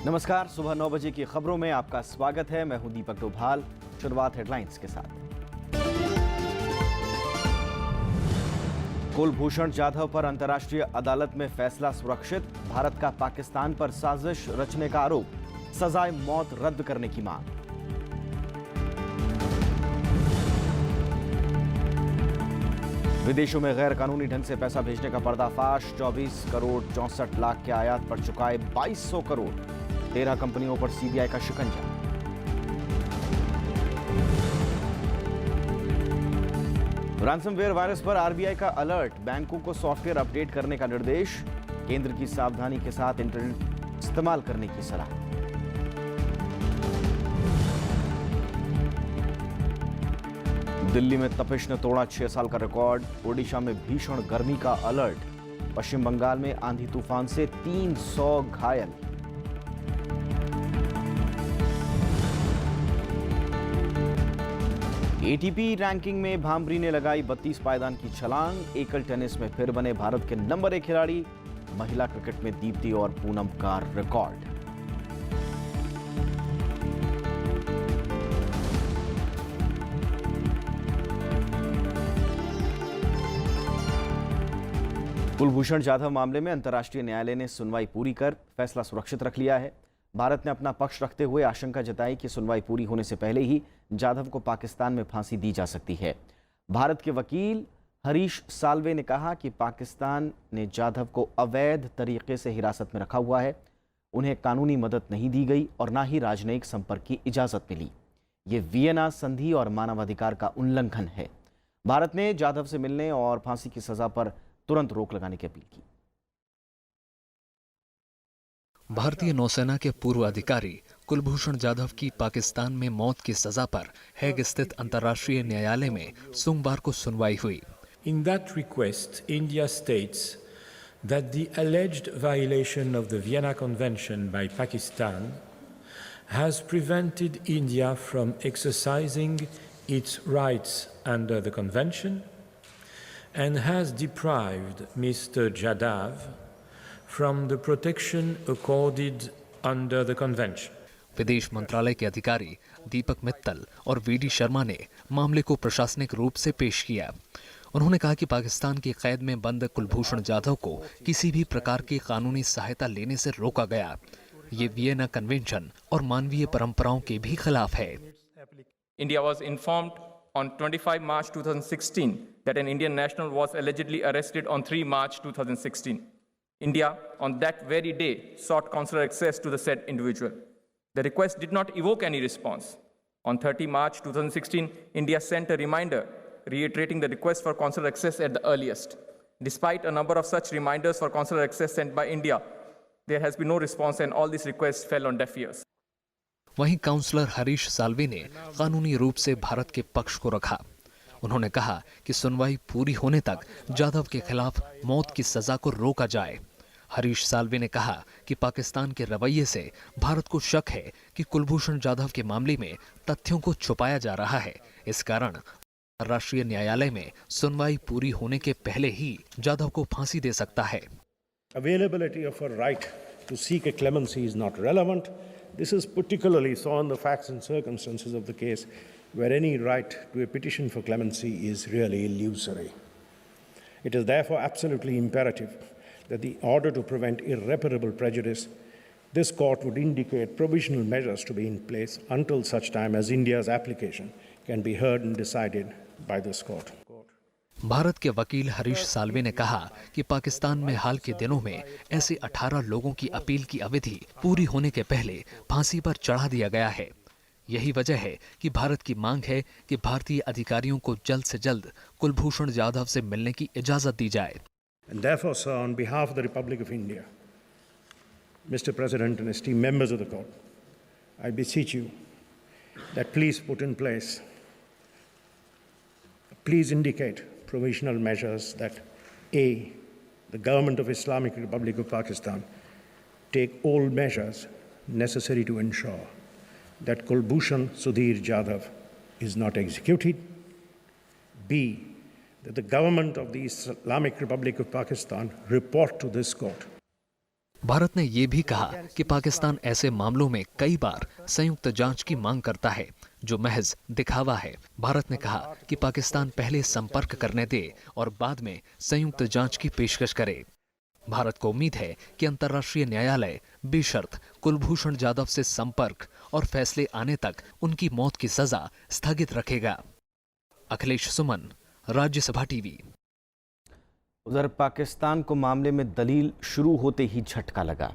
नमस्कार, सुबह 9 बजे की खबरों में आपका स्वागत है। मैं हूं दीपक डोभाल। शुरुआत हेडलाइंस के साथ। कुलभूषण जाधव पर अंतर्राष्ट्रीय अदालत में फैसला सुरक्षित। भारत का पाकिस्तान पर साजिश रचने का आरोप, सजाए मौत रद्द करने की मांग। विदेशों में गैर कानूनी ढंग से पैसा भेजने का पर्दाफाश, 24 करोड़ 64 लाख के आयात पर चुकाए 2200 करोड़। 13 कंपनियों पर सीबीआई का शिकंजा। रैंसमवेयर वायरस पर आरबीआई का अलर्ट, बैंकों को सॉफ्टवेयर अपडेट करने का निर्देश। केंद्र की सावधानी के साथ इंटरनेट इस्तेमाल करने की सलाह। दिल्ली में तपिश ने तोड़ा 6 साल का रिकॉर्ड। ओडिशा में भीषण गर्मी का अलर्ट। पश्चिम बंगाल में आंधी तूफान से 300 घायल। एटीपी रैंकिंग में भांबरी ने लगाई 32 पायदान की छलांग। एकल टेनिस में फिर बने भारत के नंबर 1 खिलाड़ी। महिला क्रिकेट में दीप्ति और पूनम का रिकॉर्ड। कुलभूषण जाधव मामले में अंतर्राष्ट्रीय न्यायालय ने सुनवाई पूरी कर फैसला सुरक्षित रख लिया है। भारत ने अपना पक्ष रखते हुए आशंका जताई कि सुनवाई पूरी होने से पहले ही जाधव को पाकिस्तान में फांसी दी जा सकती है। भारत के वकील हरीश साल्वे ने कहा कि पाकिस्तान ने जाधव को अवैध तरीके से हिरासत में रखा हुआ है। उन्हें कानूनी मदद नहीं दी गई और ना ही राजनयिक संपर्क की इजाजत मिली। ये वियना संधि और मानवाधिकार का उल्लंघन है। भारत ने जाधव से मिलने और फांसी की सजा पर तुरंत रोक लगाने की अपील की। भारतीय नौसेना के पूर्व अधिकारी कुलभूषण जाधव की पाकिस्तान में मौत की सजा पर हैग स्थित अंतर्राष्ट्रीय न्यायालय में सोमवार को सुनवाई हुई। In that request, India states that the alleged violation of the Vienna Convention by Pakistan has prevented India from exercising its rights under the convention and has deprived Mr. Jadhav from the protection accorded under the convention. विदेश मंत्रालय के अधिकारी दीपक मित्तल और VD Sharma ने मामले को प्रशासनिक रूप से पेश किया। उन्होंने कहा कि पाकिस्तान की कैद में बंद कुलभूषण जाधव को किसी भी प्रकार की कानूनी सहायता लेने से रोका गया। ये वियना कन्वेंशन और मानवीय परंपराओं के भी खिलाफ है। India was informed on 25 March 2016 that an Indian national was allegedly arrested on 3 March 2016. India, on that very day, sought consular access to the said individual. The request did not evoke any response. On 30 March 2016, India sent a reminder reiterating the request for consular access at the earliest. Despite a number of such reminders for consular access sent by India, there has been no response and all these requests fell on deaf ears. वहीं counsellor Harish Salve ने कानूनी रूप से भारत के पक्ष को रखा। उन्होंने कहा कि सुनवाई पूरी होने तक जाधव के खिलाफ मौत की सजा को रोका जाए। हरीश साल्वे ने कहा कि पाकिस्तान के रवैये से भारत को शक है कि कुलभूषण जाधव के मामले में तथ्यों को छुपाया जा रहा है। इस कारण अंतर्राष्ट्रीय न्यायालय में सुनवाई पूरी होने के पहले ही जाधव को फांसी दे सकता है। Availability of a right to seek a clemency is not relevant. This is particularly so in the facts and circumstances of the case where any right to a petition for clemency is really illusory. It is therefore absolutely imperative that in order to prevent irreparable prejudice, this court would indicate provisional measures to be in place until such time as India's application can be heard and decided by this court. Bharat के वकील हरीश साल्वे ने कहा कि पाकिस्तान में हाल के दिनों में ऐसे 18 लोगों की अपील की अवधि पूरी होने के पहले फांसी पर चढ़ा दिया गया है। यही वजह है कि भारत की मांग है कि भारतीय अधिकारियों को जल्द से जल्द कुलभूषण जाधव से मिलने की इजाजत दी जाए। And therefore, sir, on behalf of the Republic of India, Mr. President and esteemed members of the court, I beseech you that please put in place, please indicate provisional measures that A, the government of Islamic Republic of Pakistan take all measures necessary to ensure that Kulbhushan Sudhir Jadhav is not executed. B, that the government of the Islamic Republic of Pakistan report to this court Bharat ने ये भी कहा कि पाकिस्तान ऐसे मामलों में कई बार संयुक्त जांच की मांग करता है, जो महज दिखावा है। भारत ने कहा कि पाकिस्तान पहले संपर्क करने दे और बाद में संयुक्त जांच की पेशकश करे। भारत को उम्मीद है कि अंतर्राष्ट्रीय न्यायालय बेशर्त कुलभूषण जाधव से संपर्क और फैसले आने तक उनकी मौत की सजा स्थगित रखेगा। अखिलेश सुमन, राज्यसभा टीवी। उधर पाकिस्तान को मामले में दलील शुरू होते ही झटका लगा।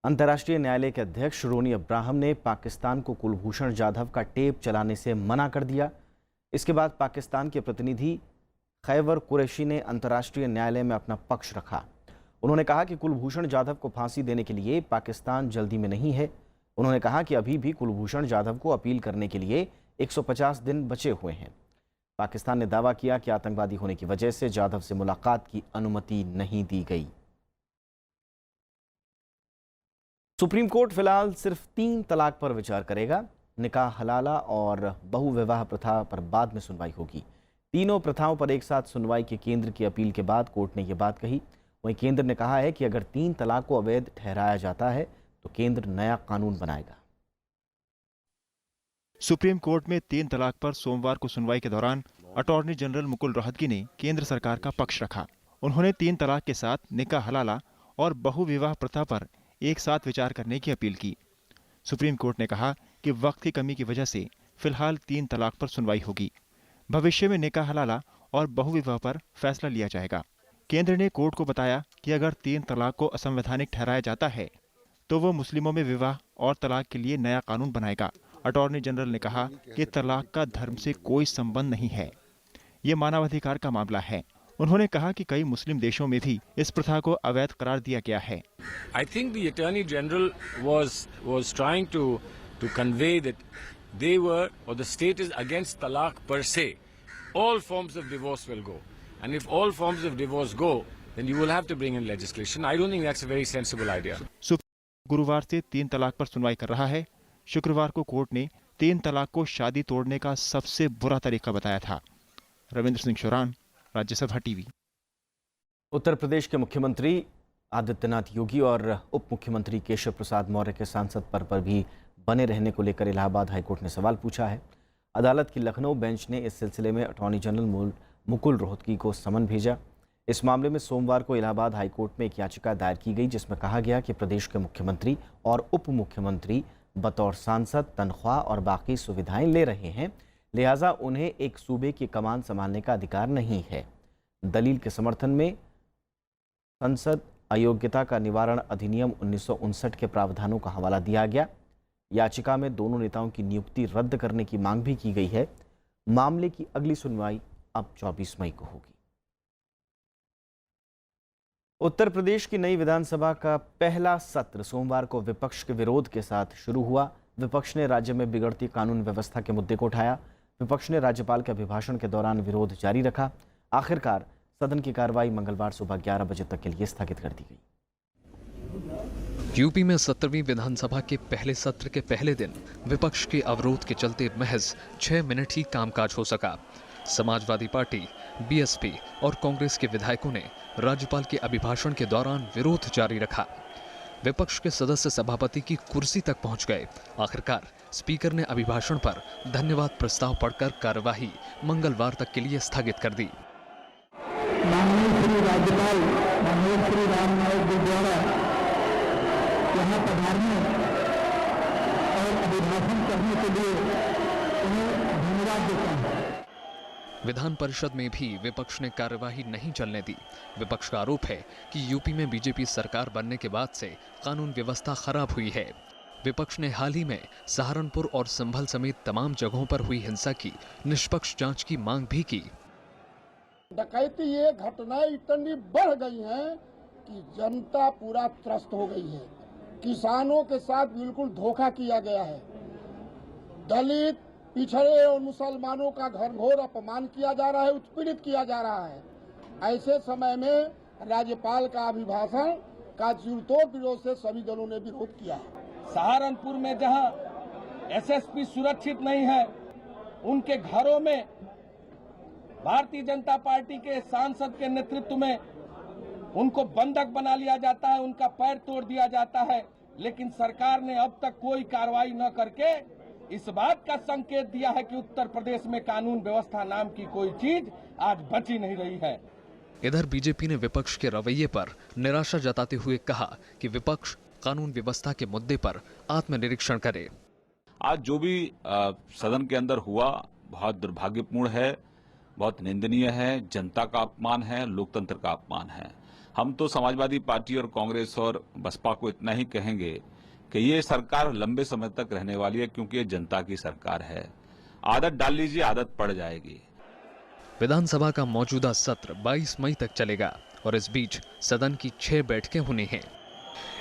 अंतर्राष्ट्रीय न्यायालय के अध्यक्ष रोनी अब्राहम ने पाकिस्तान को कुलभूषण जाधव का टेप चलाने से मना कर दिया। इसके बाद पाकिस्तान के प्रतिनिधि खैबर कुरैशी ने अंतर्राष्ट्रीय न्यायालय में अपना पक्ष रखा। उन्होंने कहा कि कुलभूषण जाधव को फांसी देने के लिए पाकिस्तान जल्दी में नहीं है। उन्होंने कहा कि अभी भी कुलभूषण जाधव को अपील करने के लिए 150 दिन बचे हुए हैं। पाकिस्तान ने दावा किया कि आतंकवादी होने की वजह से जाधव से मुलाकात की अनुमति नहीं दी गई। सुप्रीम कोर्ट फिलहाल सिर्फ 3 तलाक पर विचार करेगा। निकाह हलाला और बहुविवाह प्रथा पर बाद में सुनवाई होगी। तीनों प्रथाओं पर एक साथ सुनवाई की केंद्र की अपील के बाद कोर्ट ने यह बात कही। वहीं केंद्र ने कहा है कि अगर 3 तलाक को अवैध ठहराया जाता है तो केंद्र नया कानून बनाएगा। सुप्रीम कोर्ट में 3 तलाक पर सोमवार को सुनवाई के दौरान अटॉर्नी जनरल मुकुल रोहतगी ने केंद्र सरकार का पक्ष रखा। उन्होंने 3 तलाक के साथ निकाह हलाला और बहुविवाह प्रथा पर एक साथ विचार करने की अपील की। सुप्रीम कोर्ट ने कहा कि वक्त की कमी की वजह से फिलहाल 3 तलाक पर सुनवाई होगी। भविष्य में निकाह हलाला और बहुविवाह पर फैसला लिया जाएगा। केंद्र ने कोर्ट को बताया कि अगर 3 तलाक को असंवैधानिक ठहराया जाता है तो वो मुस्लिमों में विवाह और तलाक के लिए नया कानून बनाएगा। अटॉर्नी जनरल ने कहा कि तलाक का धर्म से कोई संबंध नहीं है, ये मानवाधिकार का मामला है। उन्होंने कहा कि कई मुस्लिम देशों में भी इस प्रथा को अवैध करार दिया गया है। I think the Attorney General was trying to convey that they were or the state is against talaq per se. All forms of divorce will go, and if all forms of divorce go, then you will have to bring in legislation. I don't think that's a very sensible idea. गुरुवार से 3 तलाक पर सुनवाई कर रहा है। शुक्रवार को कोर्ट ने 3 तलाक को शादी तोड़ने का सबसे बुरा तरीका बताया था। रविंद्र सिंह शोरान, राज्यसभा टीवी। उत्तर प्रदेश के मुख्यमंत्री आदित्यनाथ योगी और उप मुख्यमंत्री केशव प्रसाद मौर्य के सांसद पद पर भी बने रहने को लेकर इलाहाबाद हाईकोर्ट ने सवाल पूछा है। अदालत की लखनऊ बेंच ने इस सिलसिले में अटॉर्नी जनरल मुकुल रोहतगी को समन भेजा। इस मामले में सोमवार को इलाहाबाद हाईकोर्ट में एक याचिका दायर की गई, जिसमें कहा गया कि प्रदेश के मुख्यमंत्री और उप मुख्यमंत्री बतौर सांसद तनख्वाह और बाकी सुविधाएं ले रहे हैं, लिहाजा उन्हें एक सूबे की कमान संभालने का अधिकार नहीं है। दलील के समर्थन में संसद अयोग्यता का निवारण अधिनियम 1959 के प्रावधानों का हवाला दिया गया। याचिका में दोनों नेताओं की नियुक्ति रद्द करने की मांग भी की गई है। मामले की अगली सुनवाई अब 24 मई को होगी। उत्तर प्रदेश की नई विधानसभा का पहला सत्र सोमवार को विपक्ष के विरोध के साथ शुरू हुआ। विपक्ष ने राज्य में बिगड़ती कानून व्यवस्था के मुद्दे को उठाया। विपक्ष ने राज्यपाल के अभिभाषण के दौरान विरोध जारी रखा। आखिरकार सदन की कार्रवाई मंगलवार सुबह 11 बजे तक के लिए स्थगित कर दी गई। यूपी में 17वीं विधानसभा के पहले सत्र के पहले दिन विपक्ष के अवरोध के चलते महज 6 मिनट ही कामकाज हो सका। समाजवादी पार्टी, बीएसपी और कांग्रेस के विधायकों ने राज्यपाल के अभिभाषण के दौरान विरोध जारी रखा। विपक्ष के सदस्य सभापति की कुर्सी तक पहुंच गए। आखिरकार स्पीकर ने अभिभाषण पर धन्यवाद प्रस्ताव पढ़कर कार्यवाही मंगलवार तक के लिए स्थगित कर दी। माननीय श्री राज्यपाल माननीय श्री राम नाईक जी द्वारा यहाँ पधारने और अभिभाषण करने के लिए उन्हें धन्यवाद देता हूँ। विधान परिषद में भी विपक्ष ने कार्यवाही नहीं चलने दी। विपक्ष का आरोप है कि यूपी में बीजेपी सरकार बनने के बाद से कानून व्यवस्था खराब हुई है। विपक्ष ने हाल ही में सहारनपुर और संभल समेत तमाम जगहों पर हुई हिंसा की निष्पक्ष जांच की मांग भी की। डकैती ये घटनाएं इतनी बढ़ गई हैं कि जनता पूरा त्रस्त हो गई है। किसानों के साथ बिल्कुल धोखा किया गया है। दलित, पिछड़े और मुसलमानों का घनघोर अपमान किया जा रहा है, उत्पीड़ित किया जा रहा है। ऐसे समय में राज्यपाल का अभिभाषण का जुड़तोड़ विरोध से सभी दलों ने विरोध किया है। सहारनपुर में जहां एसएसपी सुरक्षित नहीं है, उनके घरों में भारतीय जनता पार्टी के सांसद के नेतृत्व में उनको बंधक बना लिया जाता है, उनका पैर तोड़ दिया जाता है। लेकिन सरकार ने अब तक कोई कार्रवाई न करके इस बात का संकेत दिया है कि उत्तर प्रदेश में कानून व्यवस्था नाम की कोई चीज आज बची नहीं रही है। इधर बीजेपी ने विपक्ष के रवैये पर निराशा जताते हुए कहा कि विपक्ष कानून व्यवस्था के मुद्दे पर आत्मनिरीक्षण करे। आज जो भी सदन के अंदर हुआ बहुत दुर्भाग्यपूर्ण है, बहुत निंदनीय है, जनता का अपमान है, लोकतंत्र का अपमान है। हम तो समाजवादी पार्टी और कांग्रेस और बसपा को इतना ही कहेंगे कि ये सरकार लंबे समय तक रहने वाली है, क्योंकि ये जनता की सरकार है। आदत डाल लीजिए, आदत पड़ जाएगी। विधानसभा का मौजूदा सत्र 22 मई तक चलेगा और इस बीच सदन की 6 बैठकें होनी हैं।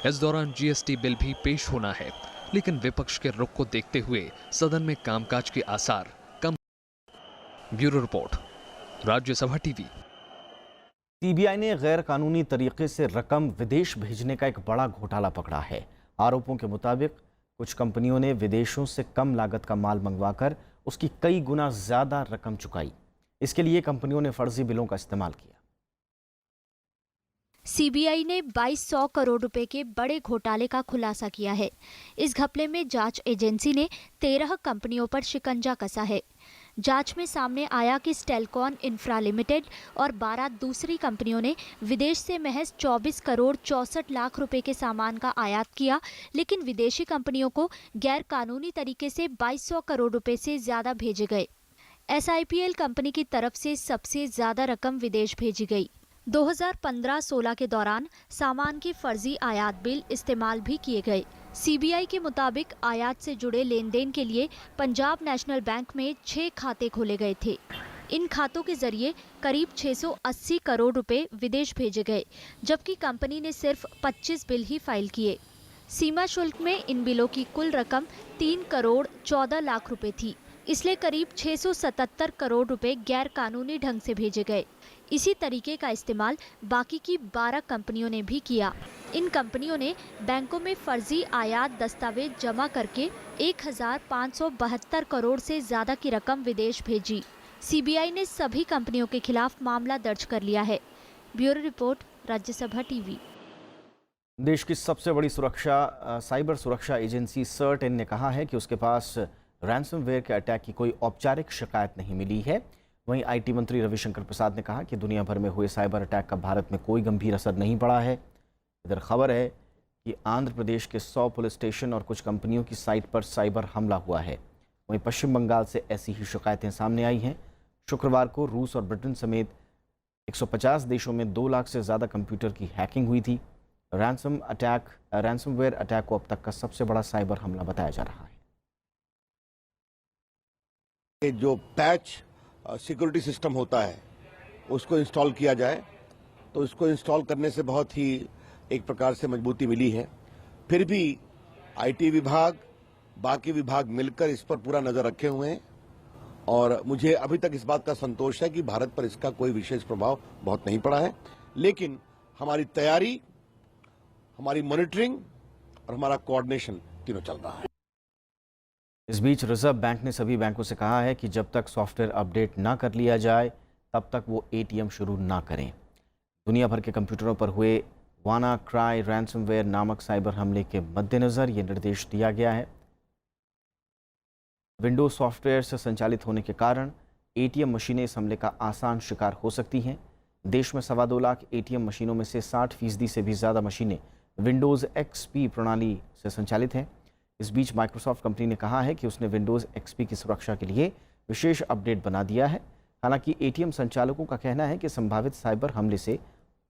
इस दौरान जीएसटी बिल भी पेश होना है, लेकिन विपक्ष के रुख को देखते हुए सदन में कामकाज के आसार कम। Bureau report, Rajya Sabha TV. CBI ने गैर कानूनी तरीके से रकम विदेश भेजने का एक बड़ा घोटाला पकड़ा है। आरोपों के मुताबिक कुछ कंपनियों ने विदेशों से कम लागत का माल मंगवाकर उसकी कई गुना ज्यादा रकम चुकाई। इसके लिए कंपनियों ने फर्जी बिलों का इस्तेमाल किया। सीबीआई ने 2200 करोड़ रुपए के बड़े घोटाले का खुलासा किया है। इस घपले में जांच एजेंसी ने 13 कंपनियों पर शिकंजा कसा है। जांच में सामने आया कि स्टेलकॉन इंफ्रा लिमिटेड और 12 दूसरी कंपनियों ने विदेश से महज 24 करोड़ 64 लाख रुपए के सामान का आयात किया, लेकिन विदेशी कंपनियों को गैर कानूनी तरीके से 2200 करोड़ रुपए से ज्यादा भेजे गए। एसआईपीएल कंपनी की तरफ से सबसे ज्यादा रकम विदेश भेजी गई। 2015-16 के दौरान सामान के फर्जी आयात बिल इस्तेमाल भी किए गए। सीबीआई के मुताबिक आयात से जुड़े लेन देन के लिए पंजाब नेशनल बैंक में 6 खाते खोले गए थे। इन खातों के जरिए करीब 680 करोड़ रुपए विदेश भेजे गए, जबकि कंपनी ने सिर्फ 25 बिल ही फाइल किए। सीमा शुल्क में इन बिलों की कुल रकम 3 करोड़ 14 लाख रुपए थी, इसलिए करीब 677 करोड़ रुपए गैर कानूनी ढंग से भेजे गए। इसी तरीके का इस्तेमाल बाकी की 12 कंपनियों ने भी किया। इन कंपनियों ने बैंकों में फर्जी आयात दस्तावेज जमा करके 1572 करोड़ से ज्यादा की रकम विदेश भेजी। सीबीआई ने सभी कंपनियों के खिलाफ मामला दर्ज कर लिया है। Bureau report, Rajya Sabha TV. देश की सबसे बड़ी साइबर सुरक्षा एजेंसी सर्ट ने कहा है कि उसके पास रैंसमवेयर के अटैक की कोई औपचारिक शिकायत नहीं मिली है। वहीं आईटी मंत्री रविशंकर प्रसाद ने कहा कि दुनिया भर में हुए साइबर अटैक का भारत में कोई गंभीर असर नहीं पड़ा है। इधर खबर है कि आंध्र प्रदेश के 100 पुलिस स्टेशन और कुछ कंपनियों की साइट पर साइबर हमला हुआ है। वहीं पश्चिम बंगाल से ऐसी ही शिकायतें सामने आई हैं। शुक्रवार को रूस और ब्रिटेन समेत 150 देशों में 2 लाख से ज़्यादा कंप्यूटर की हैकिंग हुई थी। रैंसमवेयर अटैक को अब तक का सबसे बड़ा साइबर हमला बताया जा रहा है। जो पैच सिक्योरिटी सिस्टम होता है उसको इंस्टॉल किया जाए, तो इसको इंस्टॉल करने से बहुत ही एक प्रकार से मजबूती मिली है। फिर भी आईटी विभाग, बाकी विभाग मिलकर इस पर पूरा नजर रखे हुए हैं और मुझे अभी तक इस बात का संतोष है कि भारत पर इसका कोई विशेष प्रभाव बहुत नहीं पड़ा है। लेकिन हमारी तैयारी, हमारी मॉनिटरिंग और हमारा कोऑर्डिनेशन तीनों चल रहा है। इस बीच रिजर्व बैंक ने सभी बैंकों से कहा है कि जब तक सॉफ्टवेयर अपडेट ना कर लिया जाए तब तक वो एटीएम शुरू ना करें। दुनिया भर के कंप्यूटरों पर हुए वानाक्राई रैंसमवेयर नामक साइबर हमले के मद्देनज़र ये निर्देश दिया गया है। विंडोज सॉफ्टवेयर से संचालित होने के कारण एटीएम मशीनें इस हमले का आसान शिकार हो सकती हैं। देश में 2.25 लाख एटीएम मशीनों में से 60% से भी ज़्यादा मशीनें विंडोज़ XP प्रणाली से संचालित हैं। इस बीच माइक्रोसॉफ्ट कंपनी ने कहा है कि उसने विंडोज़ XP की सुरक्षा के लिए विशेष अपडेट बना दिया है। हालांकि एटीएम संचालकों का कहना है कि संभावित साइबर हमले से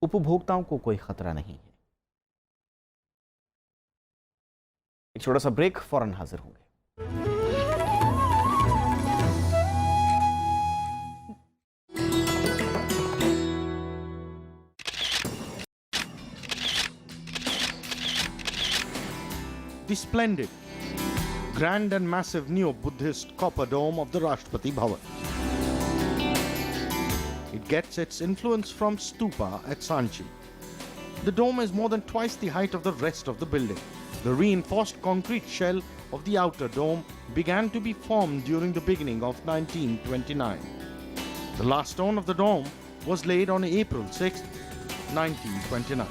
उपभोक्ताओं को कोई खतरा नहीं है। एक छोटा सा ब्रेक, फौरन हाजिर होंगे। The splendid, grand and massive neo-Buddhist copper dome of the Rashtrapati Bhavan. It gets its influence from stupa at Sanchi. The dome is more than twice the height of the rest of the building. The reinforced concrete shell of the outer dome began to be formed during the beginning of 1929. The last stone of the dome was laid on April 6th, 1929.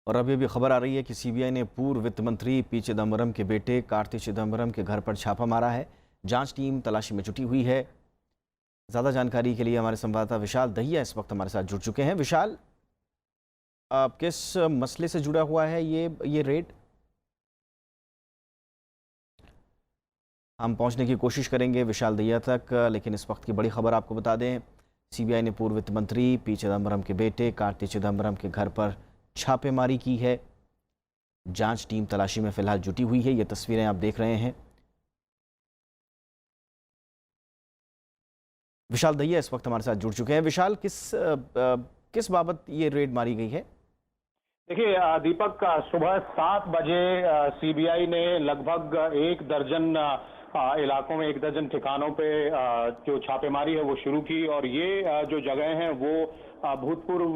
और अभी खबर आ रही है कि CBI ने पूर्व वित्त मंत्री पी चिदम्बरम के बेटे कार्ति चिदम्बरम के घर पर छापा मारा है। जांच टीम तलाशी में जुटी हुई है। ज़्यादा जानकारी के लिए हमारे संवाददाता विशाल दहिया इस वक्त हमारे साथ जुड़ चुके हैं। विशाल, किस मसले से जुड़ा हुआ है ये रेड? हम पहुंचने की कोशिश करेंगे विशाल दहिया तक, लेकिन इस वक्त की बड़ी खबर आपको बता दें, सीबीआई ने पूर्व वित्त मंत्री पी चिदम्बरम के बेटे कार्ति चिदम्बरम के घर पर छापेमारी की है। जांच टीम तलाशी में फिलहाल जुटी हुई है। ये तस्वीरें आप देख रहे हैं। विशाल दहिया इस वक्त हमारे साथ जुड़ चुके हैं। विशाल, किस बाबत ये रेड मारी गई है? देखिए दीपक, सुबह 7 बजे सीबीआई ने लगभग 1 दर्जन इलाकों में 1 दर्जन ठिकानों पे जो छापेमारी है वो शुरू की। और ये जो जगह हैं वो भूतपूर्व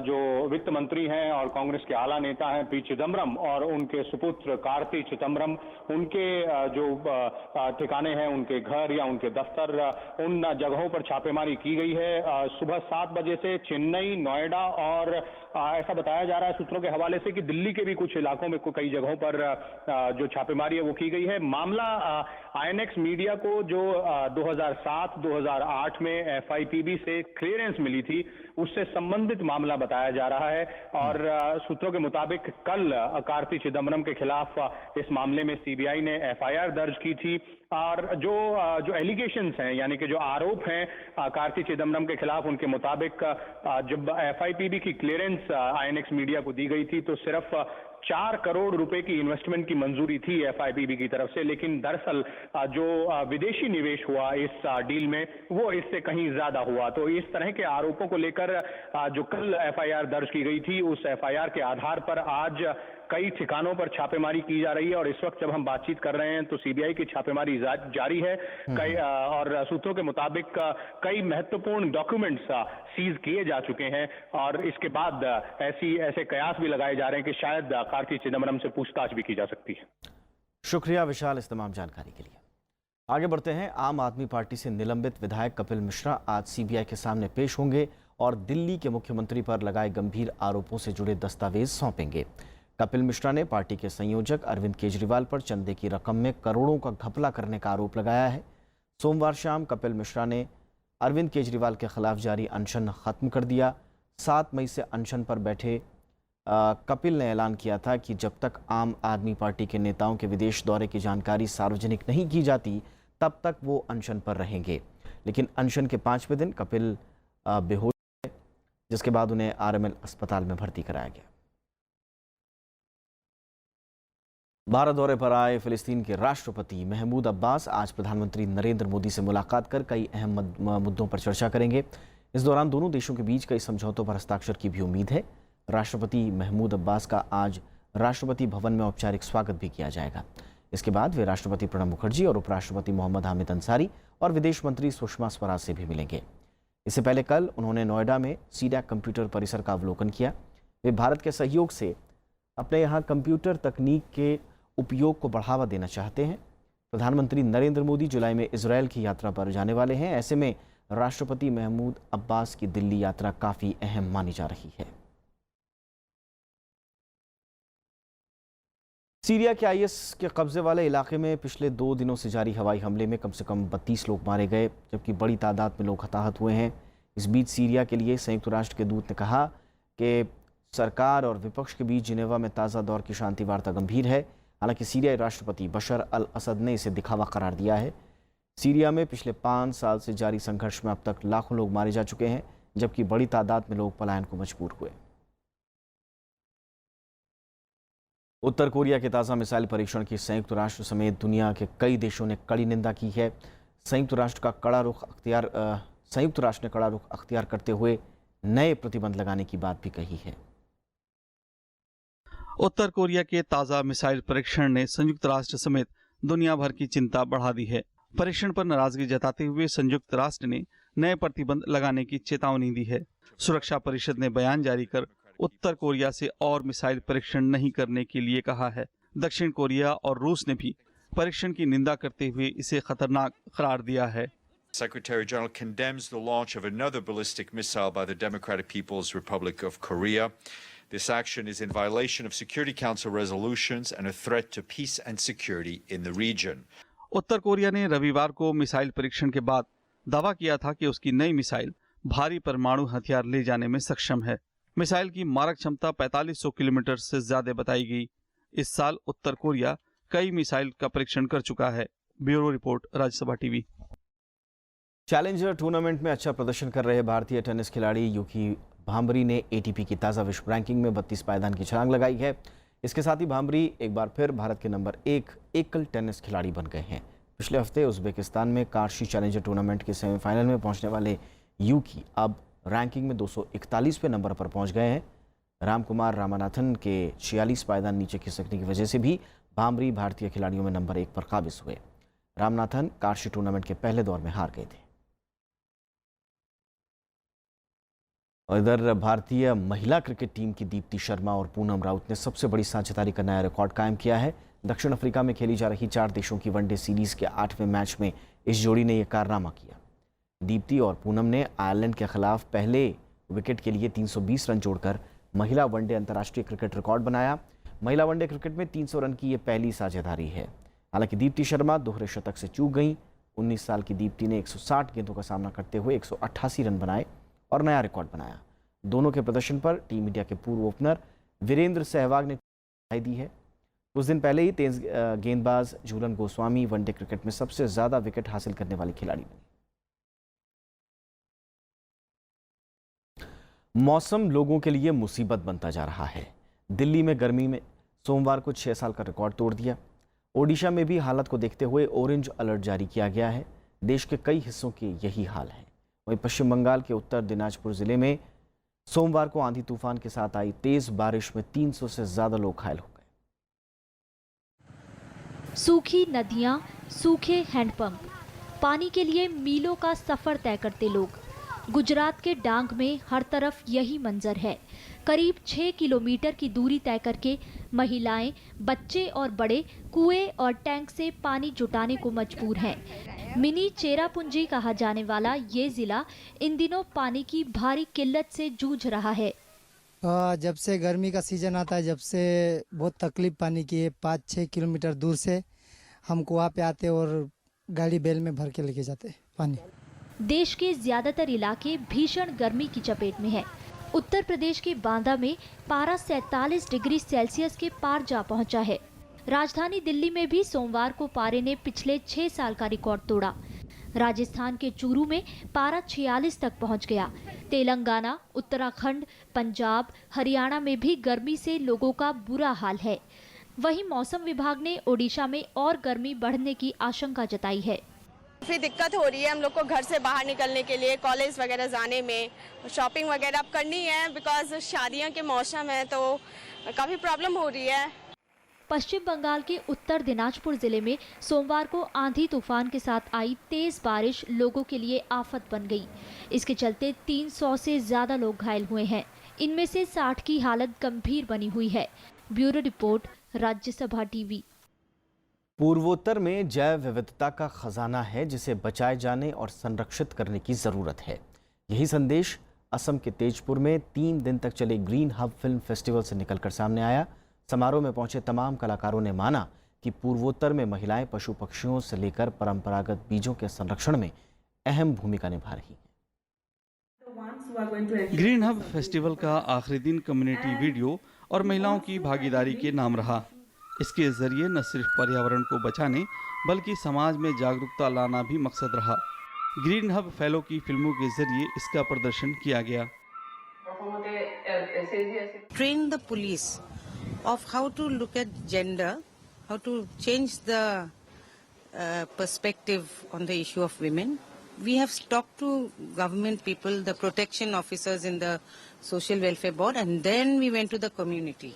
जो वित्त मंत्री हैं और कांग्रेस के आला नेता हैं पी चिदम्बरम और उनके सुपुत्र कार्ति चिदम्बरम, उनके जो ठिकाने हैं, उनके घर या उनके दफ्तर, उन जगहों पर छापेमारी की गई है। सुबह 7 बजे से चेन्नई, नोएडा और ऐसा बताया जा रहा है सूत्रों के हवाले से कि दिल्ली के भी कुछ इलाकों में कई जगहों पर जो छापेमारी है वो की गई है। मामला आईएनएक्स मीडिया को जो 2007-2008 में एफआईपीबी से क्लियरेंस मिली थी उससे संबंधित मामला बताया जा रहा है। और सूत्रों के मुताबिक कल कार्ति चिदम्बरम के खिलाफ इस मामले में सीबीआई ने एफआईआर दर्ज की थी। और जो एलिगेशंस हैं, यानी कि जो आरोप हैं कार्ति चिदम्बरम के खिलाफ, उनके मुताबिक जब एफआईपीबी की क्लियरेंस आईएनएक्स मीडिया को दी गई थी तो सिर्फ 4 करोड़ रुपए की इन्वेस्टमेंट की मंजूरी थी एफआईपीबी की तरफ से, लेकिन दरअसल जो विदेशी निवेश हुआ इस डील में वो इससे कहीं ज्यादा हुआ। तो इस तरह के आरोपों को लेकर जो कल एफआईआर दर्ज की गई थी उस एफआईआर के आधार पर आज कई ठिकानों पर छापेमारी की जा रही है। और इस वक्त जब हम बातचीत कर रहे हैं तो सीबीआई की छापेमारी जारी है। और सूत्रों के मुताबिक कई महत्वपूर्ण डॉक्यूमेंट्स सीज किए जा चुके हैं और इसके बाद ऐसे कयास भी लगाए जा रहे हैं कि शायद कार्ति चिदम्बरम से पूछताछ भी की जा सकती है। शुक्रिया विशाल इस तमाम जानकारी के लिए। आगे बढ़ते हैं। आम आदमी पार्टी से निलंबित विधायक कपिल मिश्रा आज सीबीआई के सामने पेश होंगे और दिल्ली के मुख्यमंत्री पर लगाए गंभीर आरोपों से जुड़े दस्तावेज सौंपेंगे। कपिल मिश्रा ने पार्टी के संयोजक अरविंद केजरीवाल पर चंदे की रकम में करोड़ों का घपला करने का आरोप लगाया है। सोमवार शाम कपिल मिश्रा ने अरविंद केजरीवाल के खिलाफ जारी अनशन खत्म कर दिया। 7 मई से अनशन पर बैठे कपिल ने ऐलान किया था कि जब तक आम आदमी पार्टी के नेताओं के विदेश दौरे की जानकारी सार्वजनिक नहीं की जाती तब तक वो अनशन पर रहेंगे। लेकिन अनशन के 5वें दिन कपिल बेहोश हुए, जिसके बाद उन्हें आरएमएल अस्पताल में भर्ती कराया गया। भारत दौरे पर आए फिलिस्तीन के राष्ट्रपति महमूद अब्बास आज प्रधानमंत्री नरेंद्र मोदी से मुलाकात कर कई अहम मुद्दों पर चर्चा करेंगे। इस दौरान दोनों देशों के बीच कई समझौतों पर हस्ताक्षर की भी उम्मीद है। राष्ट्रपति महमूद अब्बास का आज राष्ट्रपति भवन में औपचारिक स्वागत भी किया जाएगा। इसके बाद वे राष्ट्रपति प्रणब मुखर्जी और उपराष्ट्रपति मोहम्मद हामिद अंसारी और विदेश मंत्री सुषमा स्वराज से भी मिलेंगे। इससे पहले कल उन्होंने नोएडा में सीडैक कंप्यूटर परिसर का अवलोकन किया। वे भारत के सहयोग से अपने यहाँ कंप्यूटर तकनीक के उपयोग को बढ़ावा देना चाहते हैं। प्रधानमंत्री नरेंद्र मोदी जुलाई में इजरायल की यात्रा पर जाने वाले हैं। ऐसे में राष्ट्रपति महमूद अब्बास की दिल्ली यात्रा काफ़ी अहम मानी जा रही है। सीरिया के आईएस के कब्जे वाले इलाके में पिछले 2 दिनों से जारी हवाई हमले में कम से कम 32 लोग मारे गए, जबकि बड़ी तादाद में लोग हताहत हुए हैं। इस बीच सीरिया के लिए संयुक्त राष्ट्र के दूत ने कहा कि सरकार और विपक्ष के बीच जिनेवा में ताज़ा दौर की शांति वार्ता गंभीर है। हालांकि सीरियाई राष्ट्रपति बशर अल असद ने इसे दिखावा करार दिया है। सीरिया में पिछले 5 साल से जारी संघर्ष में अब तक लाखों लोग मारे जा चुके हैं, जबकि बड़ी तादाद में लोग पलायन को मजबूर हुए। उत्तर कोरिया के ताज़ा मिसाइल परीक्षण की संयुक्त राष्ट्र समेत दुनिया के कई देशों ने कड़ी निंदा की है। संयुक्त राष्ट्र ने कड़ा रुख अख्तियार करते हुए नए प्रतिबंध लगाने की बात भी कही है। उत्तर कोरिया के ताज़ा मिसाइल परीक्षण ने संयुक्त राष्ट्र समेत दुनिया भर की चिंता बढ़ा दी है। परीक्षण पर नाराजगी जताते हुए संयुक्त राष्ट्र ने नए प्रतिबंध लगाने की चेतावनी दी है। सुरक्षा परिषद ने बयान जारी कर उत्तर कोरिया से और मिसाइल परीक्षण नहीं करने के लिए कहा है। दक्षिण कोरिया और रूस ने भी परीक्षण की निंदा करते हुए इसे खतरनाक करार दिया है। Secretary General condemns the launch of another ballistic missile by the Democratic People's Republic of Korea. This action is in violation of Security Council resolutions and a threat to peace and security in the region. Uttar Korea ने रविवार को missile परीक्षण के बाद दावा किया था कि उसकी नई मिसाइल भारी परमाणु हथियार ले जाने में सक्षम है। मिसाइल की मारक क्षमता 4500 किलोमीटर से ज्यादा बताई गई। इस साल उत्तर कोरिया कई मिसाइल का परीक्षण कर चुका है। Bureau report, Rajya Sabha TV. Challenger tournament में अच्छा प्रदर्शन कर रहे भारतीय टेनिस खिलाड़ी यूकी भांबरी ने एटीपी की ताज़ा विश्व रैंकिंग में 32 पायदान की छलांग लगाई है। इसके साथ ही भांबरी एक बार फिर भारत के नंबर 1 एकल टेनिस खिलाड़ी बन गए हैं। पिछले हफ्ते उज्बेकिस्तान में कार्शी चैलेंजर टूर्नामेंट के सेमीफाइनल में पहुंचने वाले यूकी अब रैंकिंग में 241वें नंबर पर पहुंच गए हैं। रामकुमार रामानाथन के 46 पायदान नीचे खिसकने की वजह से भी भांबरी भारतीय खिलाड़ियों में नंबर 1 पर काबिज हुए। रामनाथन कार्शी टूर्नामेंट के पहले दौर में हार गए थे। और इधर भारतीय महिला क्रिकेट टीम की दीप्ति शर्मा और पूनम राउत ने सबसे बड़ी साझेदारी का नया रिकॉर्ड कायम किया है। दक्षिण अफ्रीका में खेली जा रही 4 देशों की वनडे सीरीज के 8वें मैच में इस जोड़ी ने यह कारनामा किया। दीप्ति और पूनम ने आयरलैंड के खिलाफ पहले विकेट के लिए 320 रन जोड़कर महिला वनडे अंतर्राष्ट्रीय क्रिकेट रिकॉर्ड बनाया। महिला वनडे क्रिकेट में 300 रन की ये पहली साझेदारी है। हालांकि दीप्ति शर्मा दोहरे शतक से चूक गई। 19 साल की दीप्ति ने 160 गेंदों का सामना करते हुए 188 रन बनाए और नया रिकॉर्ड बनाया। दोनों के प्रदर्शन पर टीम इंडिया के पूर्व ओपनर वीरेंद्र सहवाग ने बधाई दी है। कुछ दिन पहले ही तेज गेंदबाज झूलन गोस्वामी वनडे क्रिकेट में सबसे ज्यादा विकेट हासिल करने वाली खिलाड़ी बनी। मौसम लोगों के लिए मुसीबत बनता जा रहा है। दिल्ली में गर्मी में सोमवार को 6 साल का रिकॉर्ड तोड़ दिया। ओडिशा में भी हालत को देखते हुए ऑरेंज अलर्ट जारी किया गया है। देश के कई हिस्सों के यही हाल है। वहीं पश्चिम बंगाल के उत्तर दिनाजपुर जिले में सोमवार को आंधी तूफान के साथ आई तेज बारिश में 300 से ज्यादा लोग घायल हो गए। सूखी नदियां, सूखे हैंडपंप, पानी के लिए मीलों का सफर तय करते लोग। गुजरात के डांग में हर तरफ यही मंजर है। करीब 6 किलोमीटर की दूरी तय करके महिलाएं, बच्चे और बड़े कुएं और टैंक से पानी जुटाने को मजबूर हैं। मिनी चेरापूंजी कहा जाने वाला ये जिला इन दिनों पानी की भारी किल्लत से जूझ रहा है। जब से गर्मी का सीजन आता है, जब से बहुत तकलीफ पानी की है। 5-6 किलोमीटर दूर से हम कुआं पे आते और गाड़ी बैल में भर के लेके जाते पानी। देश के ज्यादातर इलाके भीषण गर्मी की चपेट में है। उत्तर प्रदेश के बांदा में पारा 47 डिग्री सेल्सियस के पार जा पहुंचा है। राजधानी दिल्ली में भी सोमवार को पारे ने पिछले 6 साल का रिकॉर्ड तोड़ा। राजस्थान के चूरू में पारा 46 तक पहुंच गया। तेलंगाना, उत्तराखंड, पंजाब, हरियाणा में भी गर्मी से लोगों का बुरा हाल है। वहीं मौसम विभाग ने ओडिशा में और गर्मी बढ़ने की आशंका जताई है। काफ़ी दिक्कत हो रही है हम लोग को घर से बाहर निकलने के लिए, कॉलेज वगैरह जाने में, शॉपिंग वगैरह अब करनी है बिकॉज शादियों के मौसम है तो काफ़ी प्रॉब्लम हो रही है। पश्चिम बंगाल के उत्तर दिनाजपुर जिले में सोमवार को आंधी तूफान के साथ आई तेज बारिश लोगों के लिए आफत बन गई। इसके चलते 300 से ज्यादा लोग घायल हुए हैं। इनमें से 60 की हालत गंभीर बनी हुई है। Bureau report, Rajya Sabha TV. पूर्वोत्तर में जैव विविधता का खजाना है जिसे बचाए जाने और संरक्षित करने की जरूरत है। यही संदेश असम के तेजपुर में 3 दिन तक चले ग्रीन हब फिल्म फेस्टिवल से निकलकर सामने आया। समारोह में पहुंचे तमाम कलाकारों ने माना कि पूर्वोत्तर में महिलाएं पशु पक्षियों से लेकर परंपरागत बीजों के संरक्षण में अहम भूमिका निभा रही हैं। ग्रीन हब फेस्टिवल का आखिरी दिन कम्युनिटी वीडियो और महिलाओं की भागीदारी के नाम रहा। इसके जरिए न सिर्फ पर्यावरण को बचाने बल्कि समाज में जागरूकता लाना भी मकसद रहा। ग्रीन हब फेलो की फिल्मों के जरिए इसका प्रदर्शन किया गया। Train the police of how to look at gender, how to change the perspective on the issue of women. We have talked to government people, the protection officers in the social welfare board, and then we went to the community.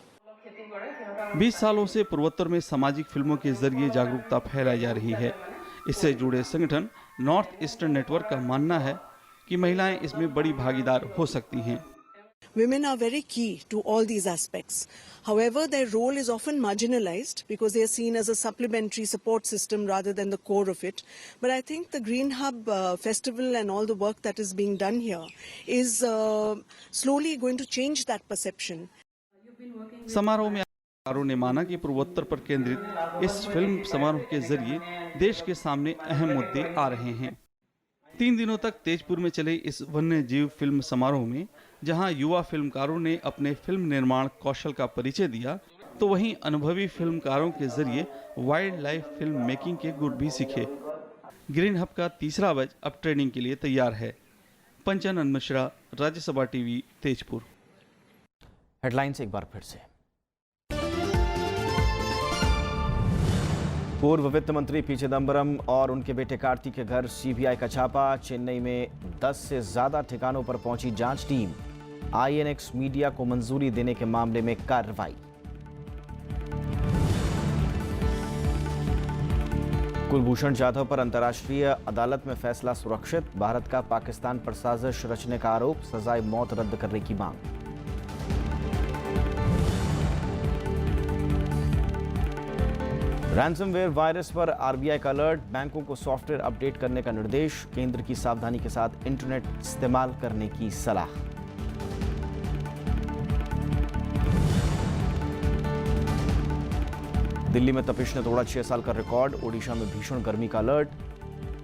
20 सालों से पूर्वोत्तर में सामाजिक फिल्मों के जरिए जागरूकता फैलाई जा रही है। इससे जुड़े संगठन नॉर्थ ईस्टर्न नेटवर्क का मानना है कि महिलाएं इसमें बड़ी भागीदार हो सकती हैं। women are very key to all these aspects. However, their role is often marginalized because they are seen as a supplementary support system rather than the core of it. But I think the Green Hub Festival and all the work that is being done here is slowly going to change that perception. समारोह में कलाकारों ने माना कि पूर्वोत्तर पर केंद्रित इस फिल्म समारोह के जरिए देश के सामने अहम मुद्दे आ रहे हैं। 3 दिनों तक तेजपुर में चले इस वन्य जीव फिल्म समारोह में जहां युवा फिल्मकारों ने अपने फिल्म निर्माण कौशल का परिचय दिया, तो वहीं अनुभवी फिल्मकारों के जरिए वाइल्ड लाइफ फिल्म मेकिंग के गुर भी सीखे। ग्रीन हब का तीसरा बैच अब ट्रेनिंग के लिए तैयार है। पंचानन मिश्रा, राज्यसभा टीवी, तेजपुर। हेडलाइंस एक बार फिर से। पूर्व वित्त मंत्री पी चिदम्बरम और उनके बेटे कार्ति के घर सीबीआई का छापा। चेन्नई में 10 से ज्यादा ठिकानों पर पहुंची जांच टीम। आईएनएक्स मीडिया को मंजूरी देने के मामले में कार्रवाई। कुलभूषण जाधव पर अंतर्राष्ट्रीय अदालत में फैसला सुरक्षित। भारत का पाकिस्तान पर साजिश रचने का आरोप, सजाए मौत रद्द करने की मांग। रैंसमवेयर वायरस पर आरबीआई का अलर्ट, बैंकों को सॉफ्टवेयर अपडेट करने का निर्देश। केंद्र की सावधानी के साथ इंटरनेट इस्तेमाल करने की सलाह। दिल्ली में तपिश ने तोड़ा 6 साल का रिकॉर्ड। ओडिशा में भीषण गर्मी का अलर्ट।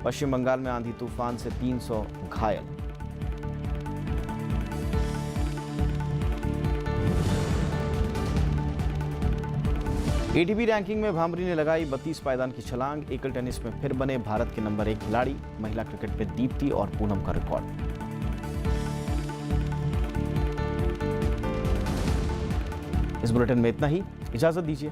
पश्चिम बंगाल में आंधी तूफान से 300 घायल। एटीपी रैंकिंग में भांबरी ने लगाई 32 पायदान की छलांग। एकल टेनिस में फिर बने भारत के नंबर 1 खिलाड़ी। महिला क्रिकेट में दीप्ति और पूनम का रिकॉर्ड। इस बुलेटिन में इतना ही। इजाजत दीजिए।